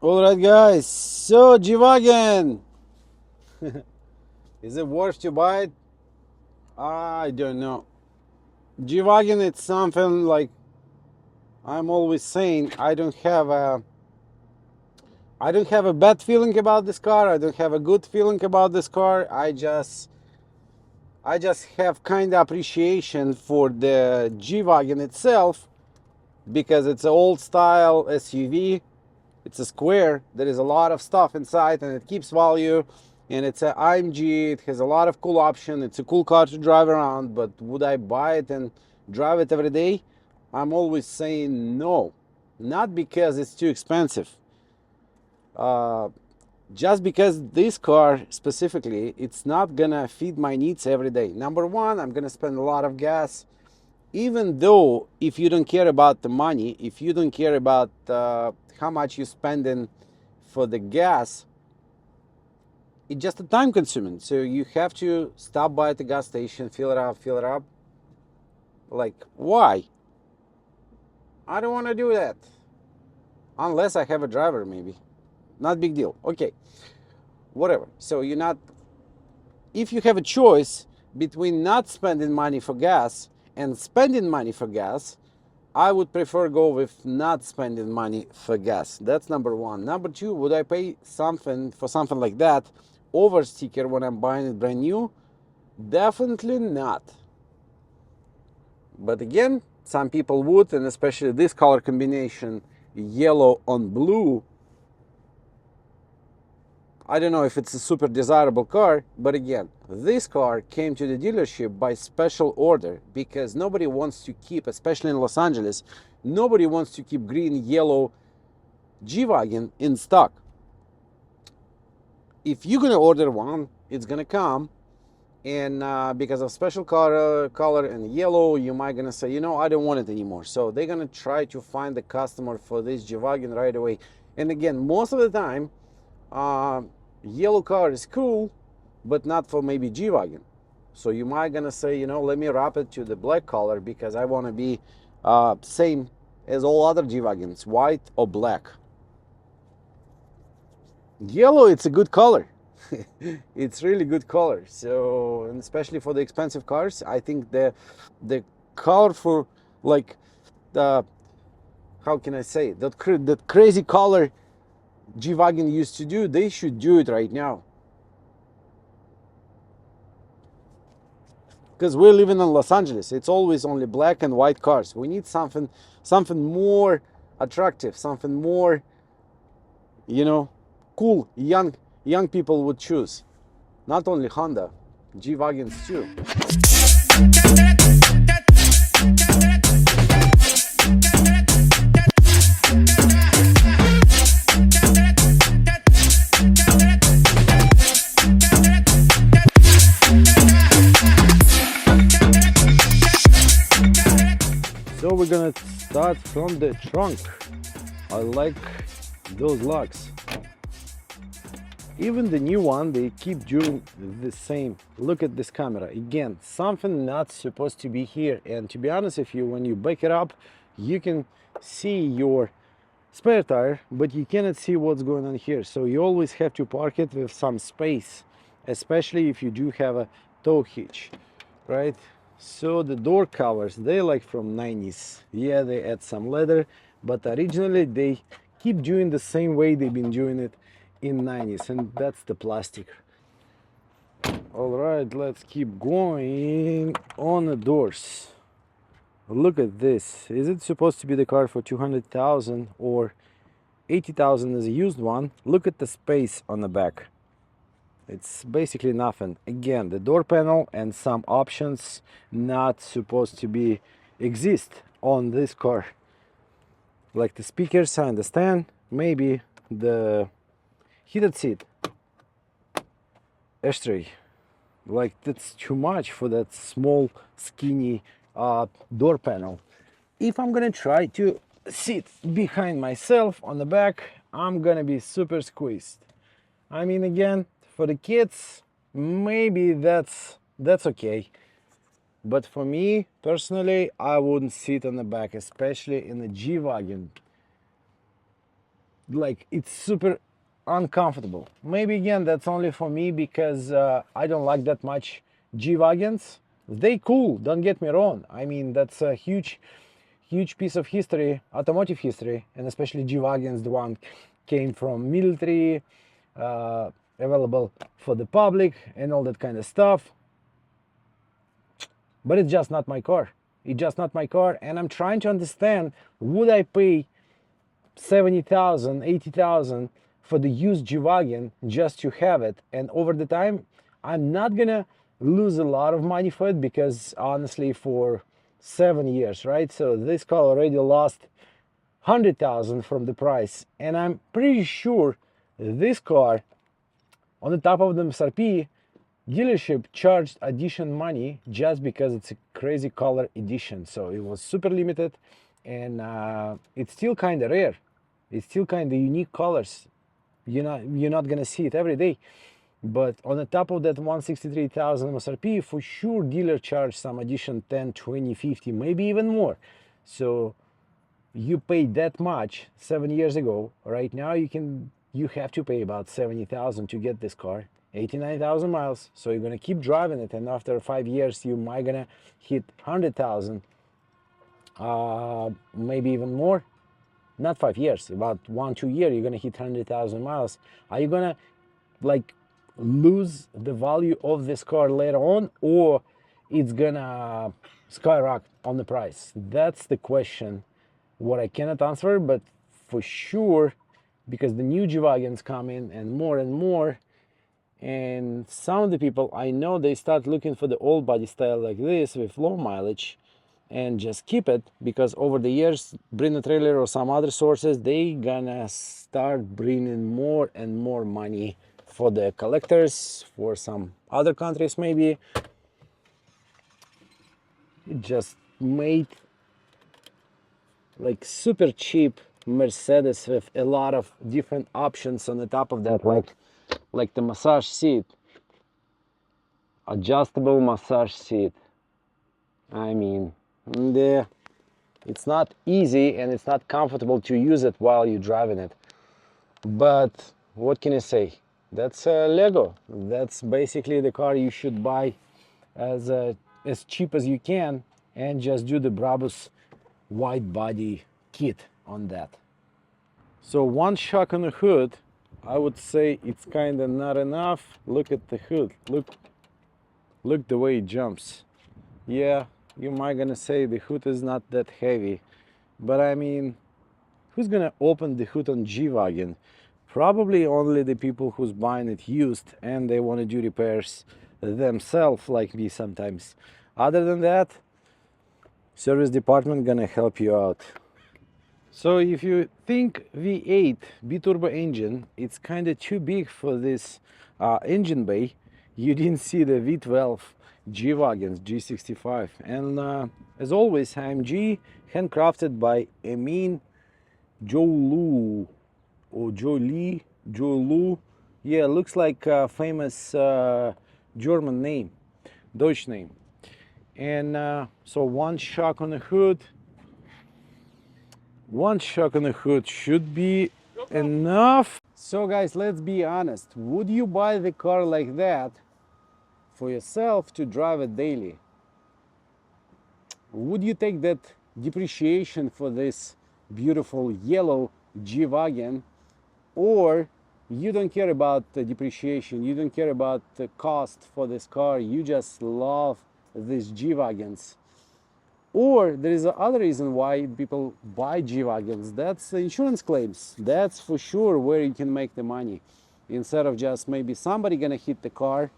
Alright guys, so G-Wagon, is it worth to buy it? I don't know. G-Wagon, it's something like I'm always saying, I don't have a bad feeling about this car. I don't have a good feeling about this car. I just have kind of appreciation for the G-Wagon itself because it's an old style SUV. It's a square. There is a lot of stuff inside and it keeps value. And it's an AMG. It has a lot of cool options. It's a cool car to drive around, but would I buy it and drive it every day? I'm always saying no. Not because it's too expensive. Just because this car specifically, it's not gonna feed my needs every day. Number one, I'm gonna spend a lot of gas. Even though if you don't care about the money, if you don't care about how much you're spending for the gas, it's just a time consuming. So you have to stop by at the gas station, fill it up. Like, why? I don't want to do that. Unless I have a driver, maybe. Not big deal. Okay, whatever. So you're not, if you have a choice between not spending money for gas and spending money for gas, I would prefer go with not spending money for gas. That's number one. Number two, would I pay something for something like that over sticker when I'm buying it brand new? Definitely not. But again, some people would, and especially this color combination, yellow on blue. I don't know if it's a super desirable car, but again, this car came to the dealership by special order because nobody wants to keep, especially in Los Angeles, nobody wants to keep green, yellow G-Wagon in stock. If you're gonna order one, it's gonna come, and because of special color and yellow, you might gonna say, you know, I don't want it anymore. So they're gonna try to find the customer for this G-Wagon right away. And again, most of the time, yellow car is cool, but not for maybe G-Wagon. So you might gonna say, you know, let me wrap it to the black color because I want to be same as all other G-Wagons, white or black. Yellow, it's a good color. It's really good color. So, and especially for the expensive cars, I think the color for, like, the, how can I say, that crazy color G-Wagon used to do, they should do it right now. Because we're living in Los Angeles, it's always only black and white cars. We need something more attractive, something more, you know, cool, young people would choose. Not only Honda, G-Wagons too. So we're gonna start from the trunk. I like those locks. Even the new one, they keep doing the same. Look at this camera. Again, something not supposed to be here. And to be honest with you, when you back it up, you can see your spare tire, but you cannot see what's going on here. So you always have to park it with some space, especially if you do have a tow hitch, right? So the door covers, they like from 90s. Yeah, they add some leather, but originally they keep doing the same way they've been doing it in 90s, and that's the plastic. All right, let's keep going on the doors. Look at this. Is it supposed to be the car for 200,000 or 80,000 as a used one? Look at the space on the back. It's basically nothing. Again, the door panel and some options not supposed to be exist on this car. Like the speakers, I understand. Maybe the heated seat, ashtray. Like, that's too much for that small, skinny door panel. If I'm gonna try to sit behind myself on the back, I'm gonna be super squeezed. I mean, again, for the kids, maybe that's okay. But for me, personally, I wouldn't sit on the back, especially in a G-Wagon. like it's super uncomfortable. Maybe again that's only for me because I don't like that much G-Wagons. They cool, don't get me wrong. I mean, that's a huge piece of history, automotive history, and especially G-Wagons, the one came from military, uh, available for the public and all that kind of stuff. But it's just not my car. It's just not my car, and I'm trying to understand, would I pay 70,000, 80,000 for the used G-Wagon just to have it? And over the time, I'm not gonna lose a lot of money for it, because honestly, for 7 years, right? So this car already lost 100,000 from the price, and I'm pretty sure this car, on the top of the MSRP, dealership charged additional money just because it's a crazy color edition. So it was super limited, and it's still kind of rare. It's still kind of unique colors. You're not gonna see it every day. But on the top of that 163,000 MSRP, for sure dealer charged some addition 10, 20, 50, maybe even more. So you paid that much 7 years ago. Right now you have to pay about 70,000 to get this car. 89,000 miles. So you're gonna keep driving it, and after 5 years you might gonna hit 100,000, maybe even more. Not 5 years, about 1-2 years you're gonna hit 100,000 miles. Are you gonna like lose the value of this car later on, or it's gonna skyrocket on the price? That's the question, what I cannot answer. But for sure, because the new G-Wagons come in and more, and some of the people I know, they start looking for the old body style like this with low mileage and just keep it, because over the years, Brino Trailer or some other sources, they gonna start bringing more and more money for the collectors, for some other countries maybe. It just made like super cheap Mercedes with a lot of different options on the top of that, like the massage seat, adjustable massage seat. I mean, it's not easy and it's not comfortable to use it while you're driving it. But what can I say? That's Lego. That's basically the car you should buy as cheap as you can, and just do the Brabus wide body kit on that. So one shock on the hood, I would say it's kind of not enough. Look at the hood. Look the way it jumps. Yeah, you might gonna say the hood is not that heavy, but I mean, who's gonna open the hood on G-Wagon? Probably only the people who's buying it used and they want to do repairs themselves, like me sometimes. Other than that, service department gonna help you out. So if you think V8 B-turbo engine, it's kind of too big for this engine bay, you didn't see the V12 G-Wagons G65. And as always, AMG, handcrafted by Emin Joulu or Joulu. Yeah, looks like a famous German name, Deutsch name. And so one shock on the hood. One shock on the hood should be enough. So guys, let's be honest. Would you buy the car like that for yourself to drive it daily? Would you take that depreciation for this beautiful yellow G-Wagon, or you don't care about the depreciation, you don't care about the cost for this car, you just love these G-Wagons? Or there is another reason why people buy G-Wagons. That's insurance claims. That's for sure where you can make the money. Instead of just maybe somebody gonna hit the car,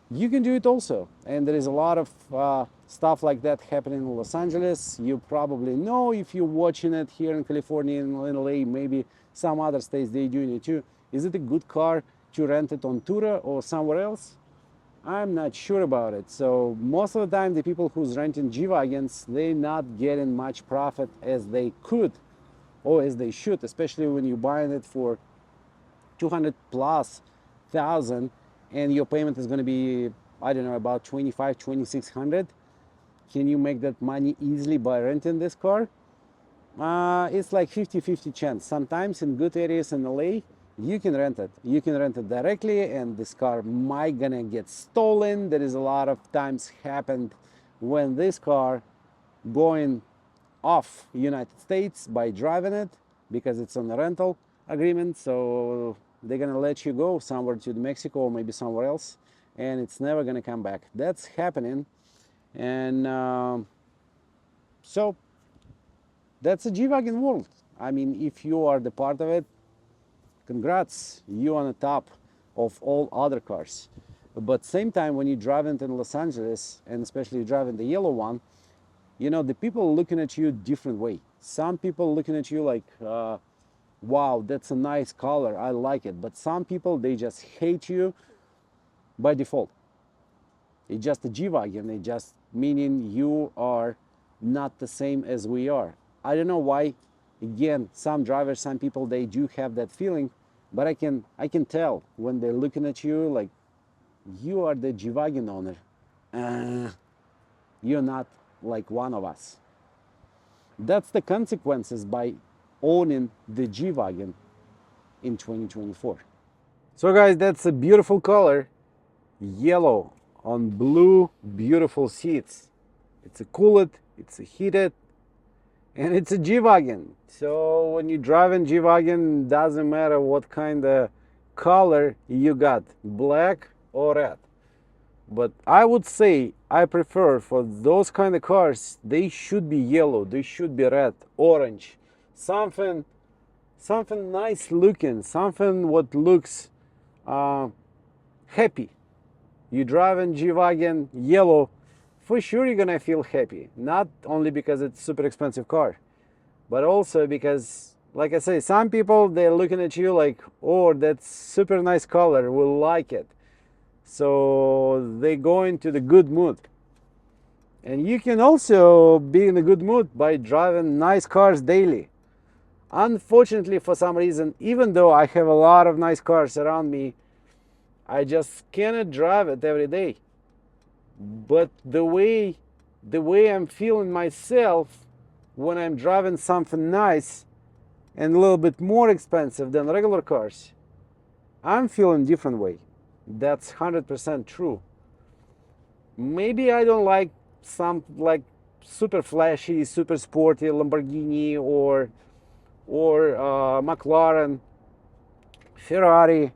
you can do it also. And there is a lot of stuff like that happening in Los Angeles. You probably know, if you're watching it here in California, in LA, maybe some other states, they're doing it too. Is it a good car to rent it on Tura or somewhere else? I'm not sure about it. So most of the time, the people who's renting G-Wagons, they're not getting much profit as they could or as they should, especially when you're buying it for 200 plus thousand and your payment is going to be, I don't know, about 25, 2600. Can you make that money easily by renting this car? It's like 50-50 chance. Sometimes in good areas in LA, you can rent it. You can rent it directly, and this car might gonna get stolen. There is a lot of times happened when this car going off United States by driving it because it's on a rental agreement. So they're gonna let you go somewhere to Mexico or maybe somewhere else, and it's never gonna come back. That's happening, and so that's a G-Wagon world. I mean, if you are the part of it, congrats, you on the top of all other cars. But same time, when you drive into Los Angeles, and especially driving the yellow one, you know, the people looking at you different way. Some people looking at you like, wow, that's a nice color, I like it. But some people, they just hate you by default. It's just a G-Wagon, it just meaning you are not the same as we are. I don't know why. Again, some drivers, some people, they do have that feeling, but I can tell when they're looking at you like, you are the G-Wagon owner. You're not like one of us. That's the consequences by owning the G-Wagon in 2024. So guys, that's a beautiful color, yellow on blue, beautiful seats. It's a cooled, it's a heated, and it's a G-Wagon. So when you drive in G-Wagon, doesn't matter what kind of color you got, black or red. But I would say I prefer for those kind of cars, they should be yellow, they should be red, orange, something nice looking, something what looks happy. You drive in G-Wagon yellow, for sure you're gonna feel happy. Not only because it's super expensive car, but also because, like I say, some people, they're looking at you like, oh, that's super nice color, we'll like it. So they go into the good mood. And you can also be in a good mood by driving nice cars daily. Unfortunately, for some reason, even though I have a lot of nice cars around me, I just cannot drive it every day. But the way I'm feeling myself when I'm driving something nice and a little bit more expensive than regular cars, I'm feeling different way. That's 100% true. Maybe I don't like some like super flashy, super sporty Lamborghini or McLaren, Ferrari,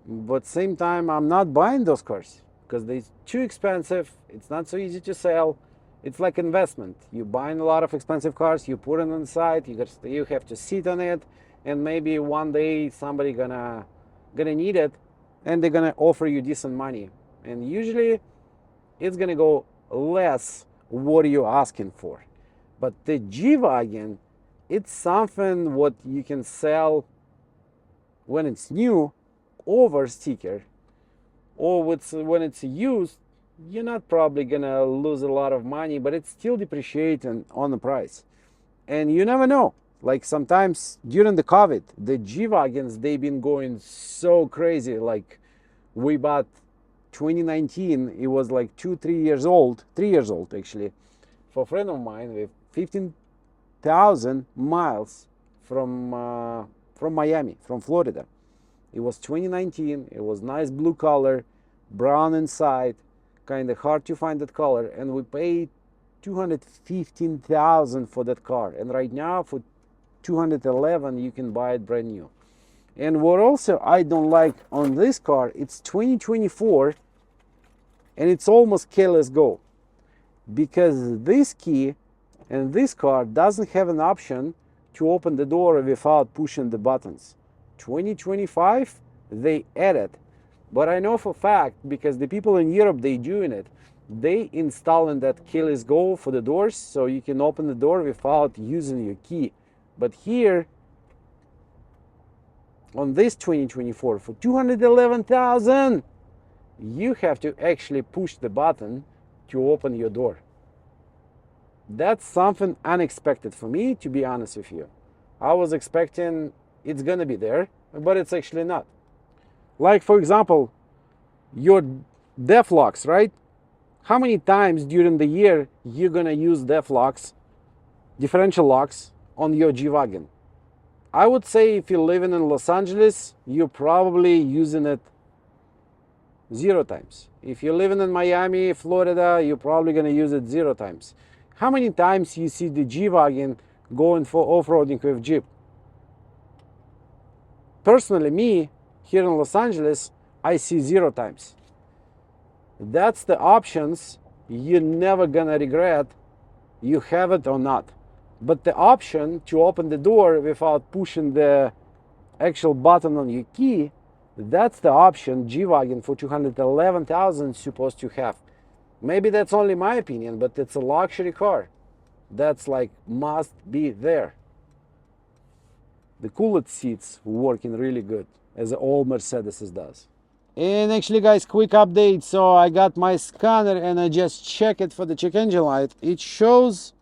but same time I'm not buying those cars because they're too expensive. It's not so easy to sell. It's like investment. You buying a lot of expensive cars, you put it on the side, you have to sit on it, and maybe one day somebody gonna need it, and they're gonna offer you decent money, and usually it's gonna go less what you're asking for. But the G-Wagon, it's something what you can sell when it's new over sticker, or when it's used. You're not probably gonna lose a lot of money, but it's still depreciating on the price. And you never know, like sometimes during the COVID, the G-Wagons, they've been going so crazy. Like we bought 2019, it was like 3 years old actually, for a friend of mine with 15,000 miles from Miami, from Florida. It was 2019, it was nice blue color, brown inside, kind of hard to find that color, and we paid 215,000 for that car. And right now for 211 you can buy it brand new. And what also I don't like on this car, it's 2024 and it's almost keyless go, because this key and this car doesn't have an option to open the door without pushing the buttons. 2025 they added, but I know for fact, because the people in Europe, they doing it, they installing that keyless go for the doors, so you can open the door without using your key. But here on this 2024 for 211,000 you have to actually push the button to open your door. That's something unexpected for me, to be honest with you. I was expecting it's gonna be there, but it's actually not. Like for example, your def locks, right? How many times during the year you're gonna use def locks, differential locks, on your G-Wagon. I would say if you're living in Los Angeles, you're probably using it 0 times. If you're living in Miami, Florida, you're probably going to use it 0 times. How many times you see the G-Wagon going for off-roading with Jeep? Personally, me, here in Los Angeles, I see 0 times. That's the options you're never going to regret, you have it or not. But the option to open the door without pushing the actual button on your key, that's the option G-Wagon for $211,000 is supposed to have. Maybe that's only my opinion, but it's a luxury car. That's like must be there. The cooled seats working really good, as all Mercedes does. And actually, guys, quick update. So I got my scanner and I just check it for the check engine light. It shows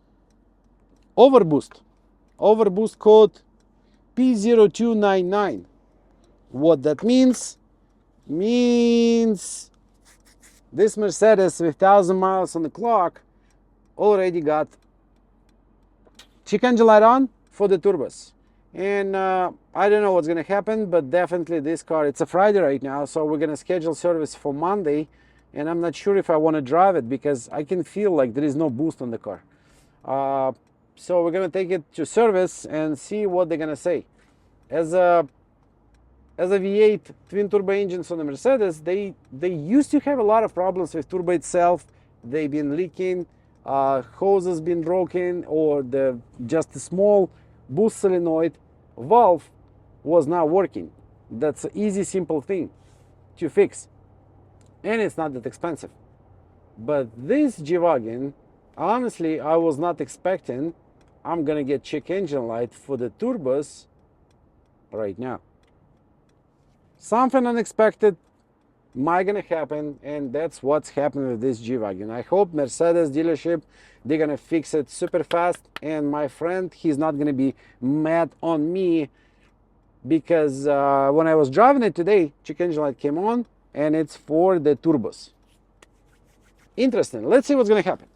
overboost code P0299. What that means this Mercedes with 1,000 miles on the clock already got check engine light on for the turbos. And I don't know what's gonna happen, but definitely this car, it's a Friday right now, so we're gonna schedule service for Monday, and I'm not sure if I want to drive it because I can feel like there is no boost on the car. So we're gonna take it to service and see what they're gonna say. As a V8 twin turbo engines on the Mercedes, they used to have a lot of problems with turbo itself. They've been leaking, hoses been broken, or just a small boost solenoid valve was not working. That's an easy, simple thing to fix, and it's not that expensive. But this G-Wagon, honestly, I was not expecting I'm gonna get check engine light for the turbos right now. Something unexpected might gonna happen, and that's what's happening with this G-Wagon. I hope Mercedes dealership, they're gonna fix it super fast, and my friend, he's not gonna be mad on me because when I was driving it today, check engine light came on, and it's for the turbos. Interesting. Let's see what's gonna happen.